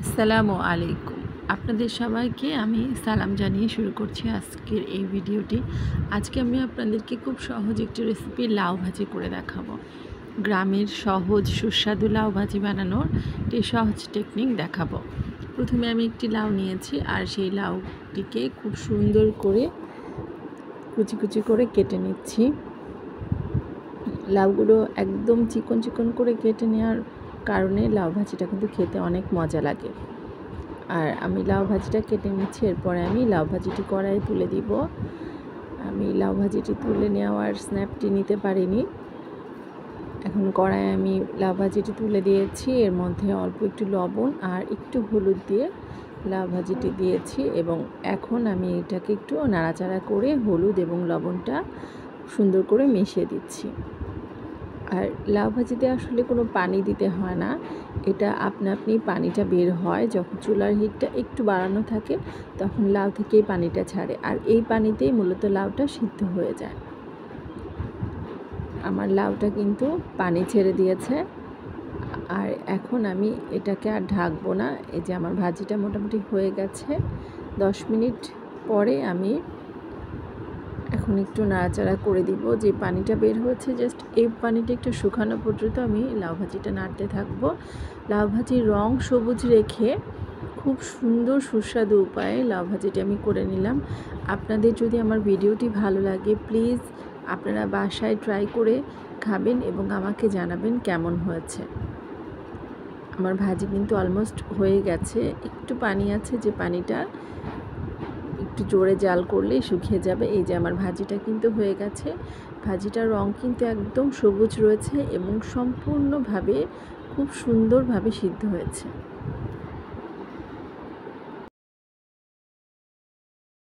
আসসালামু আলাইকুম। আপনাদের সবাইকে আমি সালাম জানিয়ে শুরু করছি আজকের এই ভিডিওটি। আজকে আমি আপনাদেরকে খুব সহজ একটি রেসিপি লাউ ভাজি করে দেখাবো। গ্রামের সহজ সুস্বাদু লাউ ভাজি বানানোর একটি সহজ টেকনিক দেখাবো। প্রথমে আমি একটি লাউ নিয়েছি আর সেই লাউটিকে খুব সুন্দর করে কুচি কুচি করে কেটে নিচ্ছি। লাউগুলো একদম চিকন চিকন করে কেটে নেওয়ার কারণে লাউ ভাজিটা কিন্তু খেতে অনেক মজা লাগে। আর আমি লাউ ভাজিটা কেটে নিচ্ছি। এরপরে আমি লাউ ভাজিটি কড়াইয়ে তুলে দিব। আমি লাউ ভাজিটি তুলে নেওয়ার স্ন্যাপটি নিতে পারিনি। এখন কড়াইয়ে আমি লাউ ভাজিটি তুলে দিয়েছি। এর মধ্যে অল্প একটু লবণ আর একটু হলুদ দিয়ে লাউ ভাজিটি দিয়েছি এবং এখন আমি এটাকে একটু নাড়াচাড়া করে হলুদ এবং লবণটা সুন্দর করে মিশিয়ে দিচ্ছি। আর লাউ ভাজিতে আসলে কোনো পানি দিতে হয় না, এটা আপনা আপনি পানিটা বের হয় যখন চুলার হিটটা একটু বাড়ানো থাকে, তখন লাউ থেকেই পানিটা ছাড়ে আর এই পানিতেই মূলত লাউটা সিদ্ধ হয়ে যায়। আমার লাউটা কিন্তু পানি ছেড়ে দিয়েছে আর এখন আমি এটাকে আর ঢাকবো না। এই যে আমার ভাজিটা মোটামুটি হয়ে গেছে। 10 মিনিট পরে আমি এখন একটু নাড়াচাড়া করে দিব। যে পানিটা বের হয়েছে জাস্ট এই পানিটা একটু শুকানো পর্যন্ত আমি লাউ ভাজিটা নাড়তে থাকবো। লাউ ভাজির রং সবুজ রেখে খুব সুন্দর সুস্বাদু উপায়ে লাউ ভাজিটা আমি করে নিলাম। আপনাদের যদি আমার ভিডিওটি ভালো লাগে প্লিজ আপনারা বাসায় ট্রাই করে খাবেন এবং আমাকে জানাবেন কেমন হয়েছে। আমার ভাজি কিন্তু অলমোস্ট হয়ে গেছে, একটু পানি আছে, যে পানিটা একটু জোরে জাল করলেই শুকিয়ে যাবে। এই যে আমার ভাজিটা কিন্তু হয়ে গেছে। ভাজিটার রং কিন্তু একদম সবুজ রয়েছে এবং সম্পূর্ণভাবে খুব সুন্দরভাবে সিদ্ধ হয়েছে।